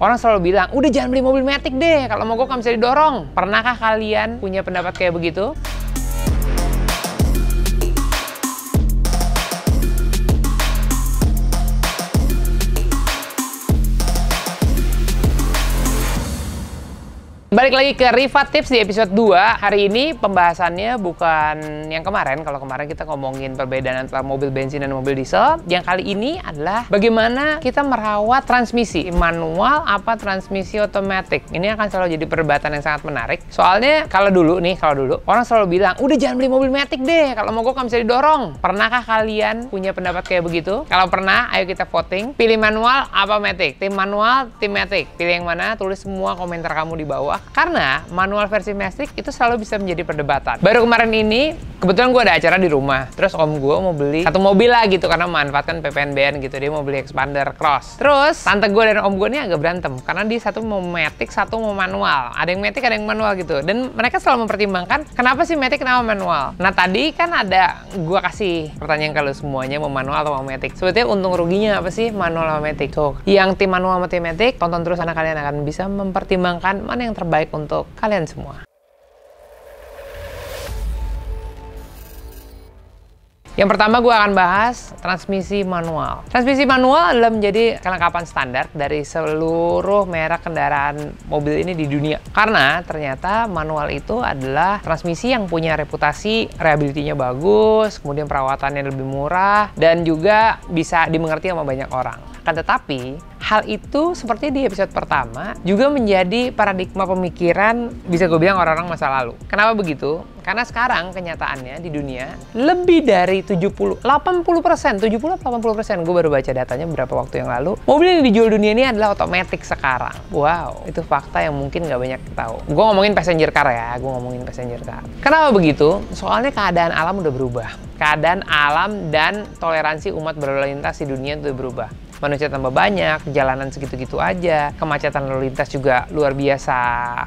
Orang selalu bilang, udah jangan beli mobil matic deh, kalau mogok nggak bisa didorong. Pernahkah kalian punya pendapat kayak begitu? Balik lagi ke Riva Tips di episode 2. Hari ini pembahasannya bukan yang kemarin. Kalau kemarin kita ngomongin perbedaan antara mobil bensin dan mobil diesel. Yang kali ini adalah bagaimana kita merawat transmisi. Manual apa transmisi otomatis. Ini akan selalu jadi perdebatan yang sangat menarik. Soalnya kalau dulu orang selalu bilang, udah jangan beli mobil matic deh, kalau mogok nggak bisa didorong. Pernahkah kalian punya pendapat kayak begitu? Kalau pernah, ayo kita voting. Pilih manual apa matic? Tim manual, tim matic. Pilih yang mana? Tulis semua komentar kamu di bawah. Karena manual versi matic itu selalu bisa menjadi perdebatan. Baru kemarin ini, kebetulan gue ada acara di rumah. Terus om gue mau beli satu mobil lah gitu, karena memanfaatkan PPNBM gitu. Dia mau beli Expander Cross. Terus tante gue dan om gue ini agak berantem. Karena dia satu mau matic, satu mau manual. Ada yang matic, ada yang manual gitu. Dan mereka selalu mempertimbangkan, kenapa sih matic, kenapa manual? Nah tadi kan ada, gue kasih pertanyaan kalau semuanya mau manual atau mau matic. Sebetulnya untung ruginya apa sih manual sama matic? So, yang tim manual sama tim matic, tonton terus karena kalian akan bisa mempertimbangkan mana yang terbaik untuk kalian semua. Yang pertama gue akan bahas transmisi manual. Transmisi manual adalah menjadi kelengkapan standar dari seluruh merek kendaraan mobil ini di dunia. Karena ternyata manual itu adalah transmisi yang punya reputasi reliability-nya bagus, kemudian perawatannya lebih murah, dan juga bisa dimengerti sama banyak orang. Akan tetapi, hal itu seperti di episode pertama juga menjadi paradigma pemikiran, bisa gue bilang, orang-orang masa lalu. Kenapa begitu? Karena sekarang kenyataannya di dunia lebih dari 80%, gue baru baca datanya beberapa waktu yang lalu, mobil yang dijual dunia ini adalah otomatis sekarang. Wow, itu fakta yang mungkin nggak banyak tahu. Gue ngomongin passenger car ya, Kenapa begitu? Soalnya keadaan alam udah berubah. Keadaan alam dan toleransi umat berlalu lintas di dunia itu berubah. Manusia tambah banyak, jalanan segitu-gitu aja, kemacetan lalu lintas juga luar biasa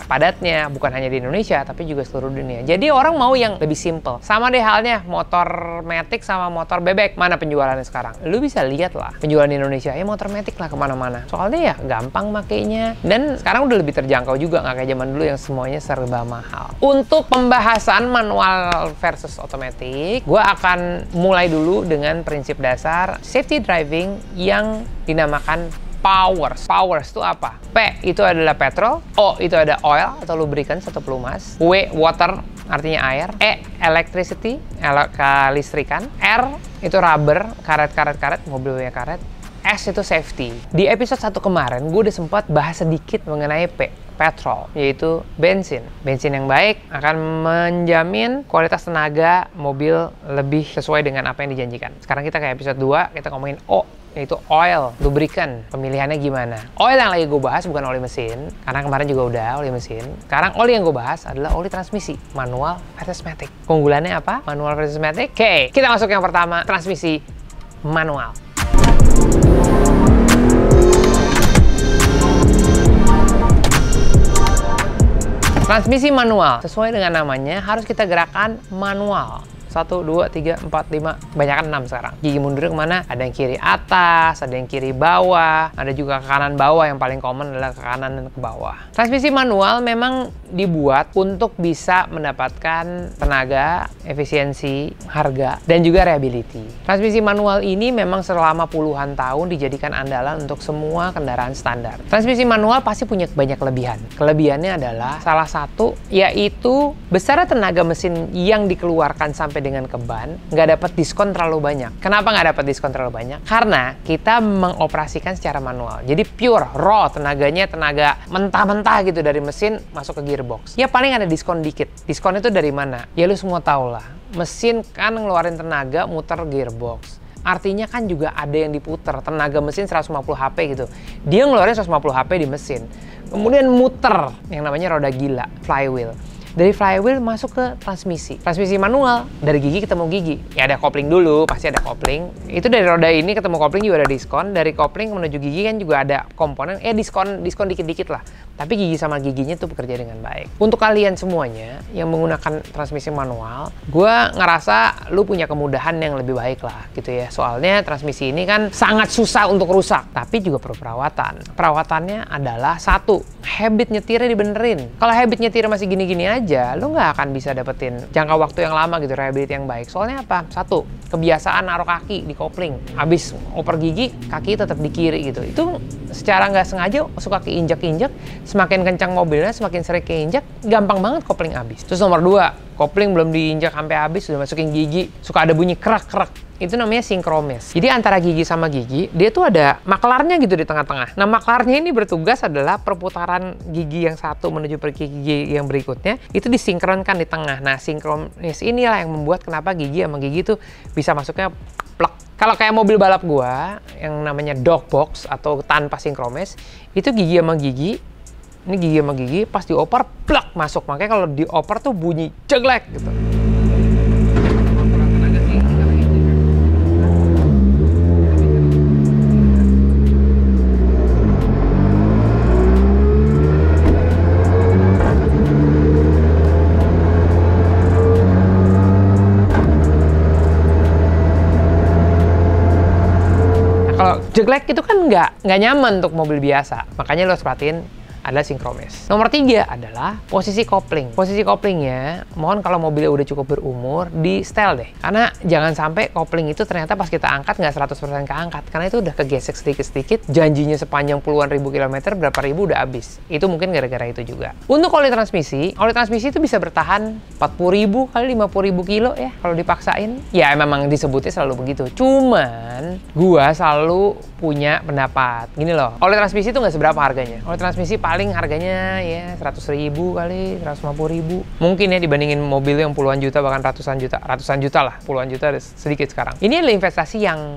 padatnya, bukan hanya di Indonesia, tapi juga seluruh dunia. Jadi orang mau yang lebih simple. Sama deh halnya motor matic sama motor bebek. Mana penjualannya sekarang? Lu bisa lihat lah penjualan di Indonesia, ya motor matic lah kemana-mana. Soalnya ya gampang makainya, dan sekarang udah lebih terjangkau juga, nggak kayak zaman dulu yang semuanya serba mahal. Untuk pembahasan manual versus otomatis, gue akan mulai dulu dengan prinsip dasar safety driving yang dinamakan powers. Powers itu apa? P itu adalah petrol, O itu ada oil atau lubricants atau pelumas, W water artinya air, E electricity, kelistrikan, R itu rubber, karet, mobil punya karet, S itu safety. Di episode 1 kemarin gue udah sempat bahas sedikit mengenai P, petrol, yaitu bensin. Bensin yang baik akan menjamin kualitas tenaga mobil lebih sesuai dengan apa yang dijanjikan. Sekarang kita ke episode 2, kita ngomongin O, yaitu oil, lubrikan. Pemilihannya gimana? Oil yang lagi gue bahas bukan oli mesin, karena kemarin juga udah oli mesin. Sekarang oli yang gue bahas adalah oli transmisi, manual versus matic. Keunggulannya apa? Manual versus matic. Oke, kita masuk yang pertama, transmisi manual. Transmisi manual, sesuai dengan namanya, harus kita gerakan manual. 1, 2, 3, 4, 5, kebanyakan 6 sekarang. Gigi mundur kemana? Ada yang kiri atas, ada yang kiri bawah, ada juga ke kanan bawah, yang paling common adalah ke kanan dan ke bawah. Transmisi manual memang dibuat untuk bisa mendapatkan tenaga, efisiensi, harga, dan juga reliability. Transmisi manual ini memang selama puluhan tahun dijadikan andalan untuk semua kendaraan standar. Transmisi manual pasti punya banyak kelebihan. Kelebihannya adalah salah satu, yaitu besar tenaga mesin yang dikeluarkan sampai dengan ke ban, nggak dapat diskon terlalu banyak. Kenapa nggak dapat diskon terlalu banyak? Karena kita mengoperasikan secara manual. Jadi pure, raw, tenaganya tenaga mentah-mentah gitu dari mesin masuk ke gearbox. Ya paling ada diskon dikit. Diskon itu dari mana? Ya lu semua tau lah. Mesin kan ngeluarin tenaga muter gearbox. Artinya kan juga ada yang diputer. Tenaga mesin 150 HP gitu. Dia ngeluarin 150 HP di mesin. Kemudian muter, yang namanya roda gila, flywheel. Dari flywheel masuk ke transmisi. Transmisi manual, dari gigi ketemu gigi. Ya ada kopling dulu, pasti ada kopling. Itu dari roda ini ketemu kopling juga ada diskon. Dari kopling menuju gigi kan juga ada komponen, diskon dikit-dikit lah. Tapi gigi sama giginya tuh bekerja dengan baik. Untuk kalian semuanya yang menggunakan transmisi manual, gue ngerasa lu punya kemudahan yang lebih baik lah gitu ya. Soalnya transmisi ini kan sangat susah untuk rusak, tapi juga perlu perawatan. Perawatannya adalah satu, habit nyetirnya dibenerin. Kalau habit nyetir masih gini-gini aja, lu nggak akan bisa dapetin jangka waktu yang lama gitu, rehabilit yang baik. Soalnya apa? Satu, kebiasaan naruh kaki di kopling. Abis oper gigi, kaki tetap di kiri gitu. Itu secara nggak sengaja suka keinjek-injek. Semakin kencang mobilnya, semakin sering keinjek, gampang banget kopling habis. Terus nomor dua, kopling belum diinjak sampai habis, sudah masukin gigi, suka ada bunyi kerak-kerak. Itu namanya sinkromes. Jadi antara gigi sama gigi, dia tuh ada maklarnya gitu di tengah-tengah. Nah, maklarnya ini bertugas adalah perputaran gigi yang satu menuju ke gigi yang berikutnya, itu disinkronkan di tengah. Nah, sinkromes inilah yang membuat kenapa gigi sama gigi tuh bisa masuknya plek. Kalau kayak mobil balap gua, yang namanya dog box atau tanpa sinkromes, itu gigi sama gigi, ini gigi sama gigi, pas dioper, plak, masuk. Makanya kalau dioper tuh bunyi jeglek gitu. Kalau jeglek itu kan nggak nyaman untuk mobil biasa, makanya lo harus perhatiin adalah sinkromes. Nomor 3 adalah posisi kopling. Posisi koplingnya, mohon kalau mobilnya udah cukup berumur, di setel deh. Karena jangan sampai kopling itu ternyata pas kita angkat nggak 100% keangkat. Karena itu udah kegesek sedikit-sedikit, janjinya sepanjang puluhan ribu kilometer, berapa ribu udah habis. Itu mungkin gara-gara itu juga. Untuk oli transmisi itu bisa bertahan 40.000 kali 50.000 kilo ya, kalau dipaksain. Ya memang disebutnya selalu begitu. Cuman, gua selalu punya pendapat. Gini loh, oli transmisi itu nggak seberapa harganya. Oli transmisi paling harganya ya 100.000 kali 150.000. Mungkin ya dibandingin mobil yang puluhan juta, bahkan ratusan juta lah. Puluhan juta sedikit sekarang. Ini adalah investasi yang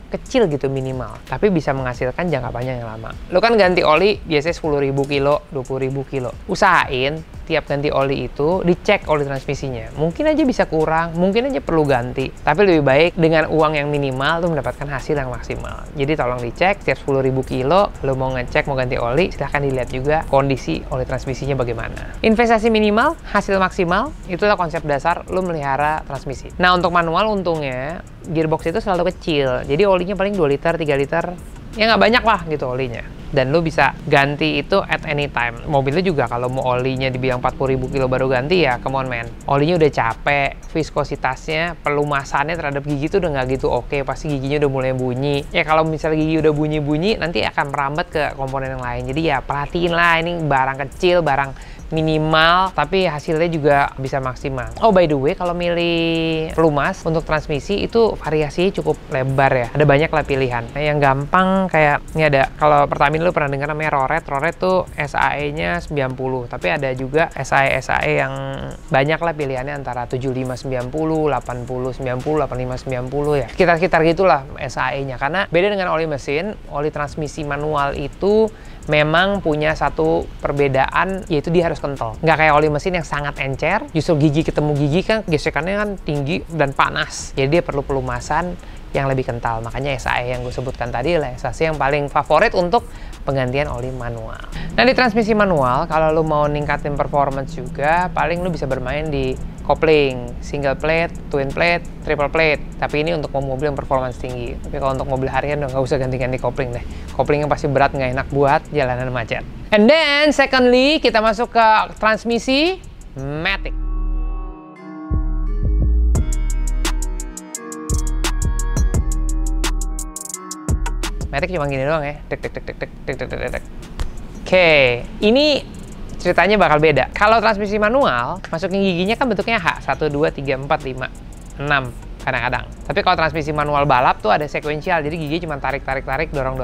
kecil gitu minimal, tapi bisa menghasilkan jangka panjang yang lama. Lo kan ganti oli biasanya 10.000 kilo, 20.000 kilo. Usahain tiap ganti oli itu dicek oli transmisinya. Mungkin aja bisa kurang, mungkin aja perlu ganti. Tapi lebih baik dengan uang yang minimal tuh mendapatkan hasil yang maksimal. Jadi tolong dicek tiap 10.000 kilo, lo mau ngecek mau ganti oli, silahkan dilihat juga kondisi oli transmisinya bagaimana. Investasi minimal, hasil maksimal, itulah konsep dasar lo melihara transmisi. Nah, untuk manual untungnya gearbox itu selalu kecil, jadi olinya paling 2 liter, 3 liter, ya nggak banyak lah gitu olinya. Dan lu bisa ganti itu at any time. Mobilnya juga kalau mau olinya dibilang 40.000 kilo baru ganti ya, come on man. Olinya udah capek, viskositasnya, pelumasannya terhadap gigi tuh udah nggak gitu oke, pasti giginya udah mulai bunyi. Ya kalau misalnya gigi udah bunyi-bunyi, nanti akan merambat ke komponen yang lain. Jadi ya perhatiin lah, ini barang kecil, barang minimal, tapi hasilnya juga bisa maksimal. Oh by the way, kalau milih pelumas untuk transmisi itu variasinya cukup lebar ya. Ada banyak lah pilihan. Nah, yang gampang kayak ini ada, kalau Pertamina lu pernah dengar namanya Roret. Roret tuh SAE-nya 90, tapi ada juga SAE yang banyak lah pilihannya antara 75-90, 80-90, 85-90 ya. Sekitar gitulah SAE-nya. Karena beda dengan oli mesin, oli transmisi manual itu memang punya satu perbedaan, yaitu dia harus kental. Nggak kayak oli mesin yang sangat encer, justru gigi ketemu gigi kan gesekannya kan tinggi dan panas. Jadi dia perlu pelumasan yang lebih kental. Makanya SAE yang gue sebutkan tadi adalah SAE yang paling favorit untuk penggantian oli manual. Nah, di transmisi manual, kalau lo mau ningkatin performance juga, paling lo bisa bermain di kopling, single plate, twin plate, triple plate. Tapi ini untuk mobil yang performance tinggi. Tapi kalau untuk mobil harian, nggak usah ganti-ganti kopling deh. Koplingnya pasti berat, nggak enak buat jalanan macet. And then, secondly, kita masuk ke transmisi Matic. Matic cuma gini doang ya. Oke, ini ceritanya bakal beda. Kalau transmisi manual, masukin giginya kan bentuknya H. 1, 2, 3, 4, 5, 6 kadang-kadang. Tapi kalau transmisi manual balap tuh ada sekuensial, jadi gigi cuma tarik, dorong.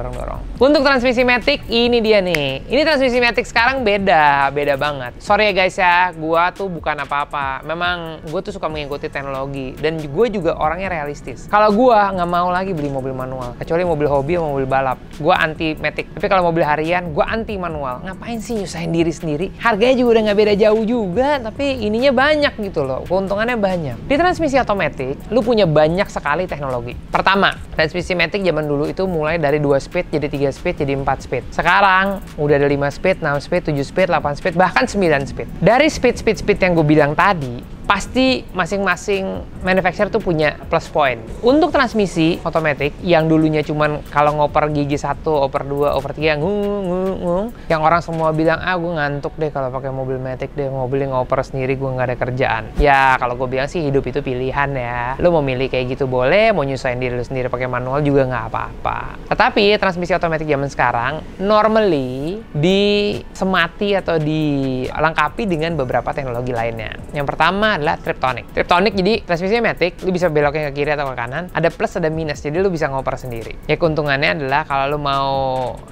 Untuk transmisi matic, ini dia nih. Ini transmisi matic sekarang beda banget. Sorry ya guys ya, gua tuh bukan apa-apa. Memang gue tuh suka mengikuti teknologi, dan gue juga orangnya realistis. Kalau gua nggak mau lagi beli mobil manual, kecuali mobil hobi atau mobil balap. Gua anti matic. Tapi kalau mobil harian, gua anti manual. Ngapain sih nyusahin diri sendiri? Harganya juga udah nggak beda jauh juga, tapi ininya banyak gitu loh. Keuntungannya banyak. Di transmisi otomatis, lu punya banyak sekali teknologi. Pertama, transmisi matic zaman dulu itu mulai dari 2 speed, jadi 3 speed, jadi 4 speed. Sekarang udah ada 5 speed, 6 speed, 7 speed, 8 speed, bahkan 9 speed. Dari speed yang gue bilang tadi, pasti masing-masing manufacturer tuh punya plus point. Untuk transmisi otomatis yang dulunya cuman kalau ngoper gigi 1, oper 2, oper 3 ngung, yang orang semua bilang, gue ngantuk deh kalau pakai mobil matic deh, mobilnya ngoper sendiri, gue nggak ada kerjaan. Ya kalau gue bilang sih hidup itu pilihan ya. Lu mau milih kayak gitu boleh, mau nyusahin diri lu sendiri pakai manual juga nggak apa-apa. Tetapi transmisi otomatis zaman sekarang normally disemati atau dilengkapi dengan beberapa teknologi lainnya. Yang pertama adalah Triptonic. Triptonic jadi transmisinya matic, lu bisa beloknya ke kiri atau ke kanan, ada plus ada minus, jadi lu bisa ngoper sendiri. Ya keuntungannya adalah kalau lu mau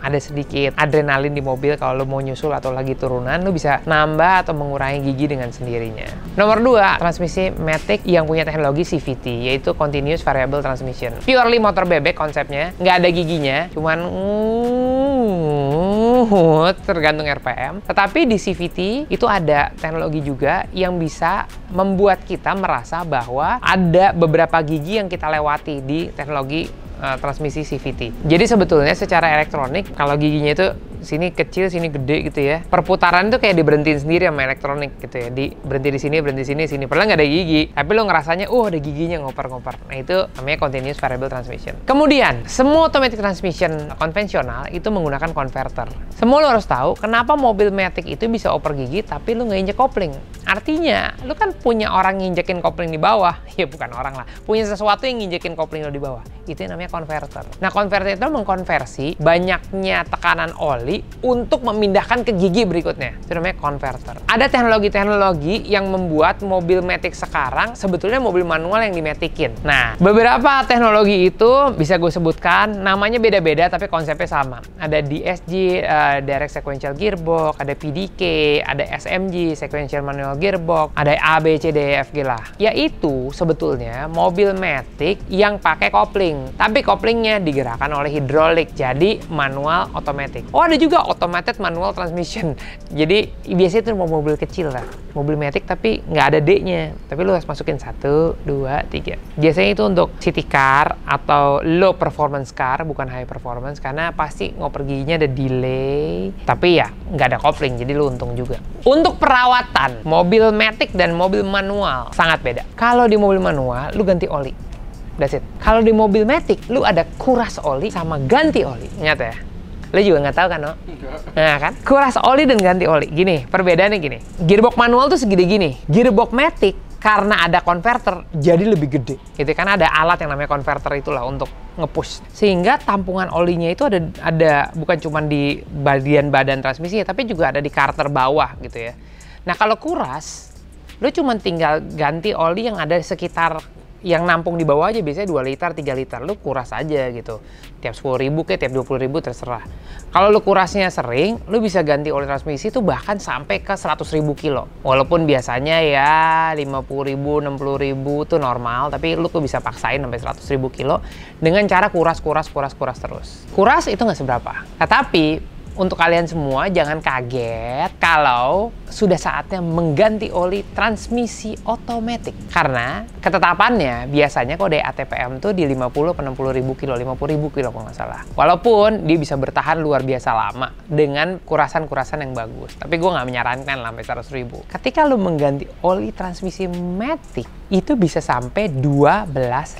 ada sedikit adrenalin di mobil, kalau lu mau nyusul atau lagi turunan, lu bisa nambah atau mengurangi gigi dengan sendirinya. Nomor 2, transmisi matic yang punya teknologi CVT, yaitu Continuous Variable Transmission. Purely motor bebek konsepnya, nggak ada giginya, cuman tergantung RPM. Tetapi di CVT itu ada teknologi juga yang bisa membuat kita merasa bahwa ada beberapa gigi yang kita lewati di teknologi transmisi CVT. Jadi sebetulnya secara elektronik kalau giginya itu sini kecil, sini gede gitu ya. Perputaran itu kayak diberhentiin sendiri sama elektronik gitu ya. Berhenti di sini, berhenti di sini. Padahal nggak ada gigi. Tapi lo ngerasanya, ada giginya ngoper-ngoper. Nah itu namanya Continuous Variable Transmission. Kemudian, semua automatic transmission konvensional itu menggunakan converter. Semua lo harus tahu kenapa mobil matic itu bisa oper gigi tapi lo nggak injek kopling. Artinya, lo kan punya orang nginjekin kopling di bawah. Ya bukan orang lah. Punya sesuatu yang nginjekin kopling lo di bawah. Itu yang namanya converter. Nah, converter itu mengkonversi banyaknya tekanan oli untuk memindahkan ke gigi berikutnya. Itu namanya converter. Ada teknologi-teknologi yang membuat mobil matic sekarang sebetulnya mobil manual yang dimatikin. Nah, beberapa teknologi itu bisa gue sebutkan, namanya beda-beda tapi konsepnya sama. Ada DSG, Direct Sequential Gearbox, ada PDK, ada SMG, Sequential Manual Gearbox, ada ABCDEFG lah. Yaitu sebetulnya mobil matic yang pakai kopling. Tapi koplingnya digerakkan oleh hidrolik, jadi manual otomatis. Oh, ada juga automated manual transmission. Jadi biasanya itu mobil kecil lah, mobil matic tapi nggak ada D-nya. Tapi lu harus masukin 1, 2, 3. Biasanya itu untuk city car atau low performance car, bukan high performance, karena pasti ngoper giginya ada delay. Tapi ya nggak ada kopling, jadi lu untung juga. Untuk perawatan mobil matic dan mobil manual sangat beda. Kalau di mobil manual lu ganti oli. That's it. Kalau di mobil matic, lu ada kuras oli sama ganti oli. Ingat ya? Lu juga nggak tahu kan, no? Nah kan? Kuras oli dan ganti oli. Gini, perbedaannya gini. Gearbox manual tuh segede gini. Gearbox matic, karena ada converter, jadi lebih gede. Gitu, karena ada alat yang namanya converter itulah untuk nge-push. Sehingga tampungan olinya itu ada bukan cuma di badan transmisi, tapi juga ada di karter bawah gitu ya. Nah kalau kuras, lu cuma tinggal ganti oli yang ada sekitar yang nampung di bawah aja, biasanya 2 liter, 3 liter, lu kuras aja gitu. Tiap 10.000 kayak tiap 20.000 terserah. Kalau lu kurasnya sering, lu bisa ganti oli transmisi tuh bahkan sampai ke 100.000 kilo. Walaupun biasanya ya 50.000, 60.000 tuh normal, tapi lu tuh bisa paksain sampai 100.000 kilo dengan cara kuras terus. Kuras itu nggak seberapa. Tetapi untuk kalian semua jangan kaget kalau sudah saatnya mengganti oli transmisi otomatis. Karena ketetapannya biasanya kode ATPM tuh di 50 ke 60.000 kilo, 50.000 kilo kalau nggak salah. Walaupun dia bisa bertahan luar biasa lama dengan kurasan-kurasan yang bagus. Tapi gue nggak menyarankan sampai 100.000. Ketika lu mengganti oli transmisi matic, itu bisa sampai 12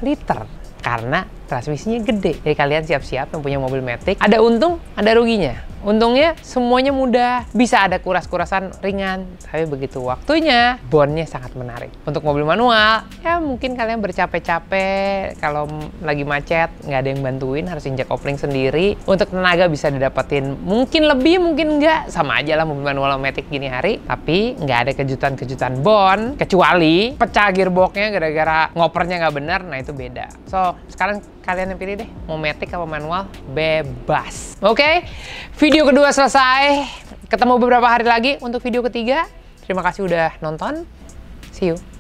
liter. Karena transmisinya gede. Jadi kalian siap-siap yang punya mobil Matic. Ada untung, ada ruginya. Untungnya semuanya mudah, bisa ada kuras-kurasan ringan. Tapi begitu waktunya, bondnya sangat menarik. Untuk mobil manual, ya mungkin kalian bercapek-capek. Kalau lagi macet, nggak ada yang bantuin, harus injak kopling sendiri. Untuk tenaga bisa didapetin mungkin lebih, mungkin nggak. Sama aja lah mobil manual Matic gini hari. Tapi nggak ada kejutan-kejutan bond, kecuali pecah gearboxnya gara-gara ngopernya nggak benar. Nah itu beda. So, sekarang kalian yang pilih deh, mau Matic apa manual, bebas. Oke, video kedua selesai. Ketemu beberapa hari lagi untuk video ketiga. Terima kasih udah nonton. See you.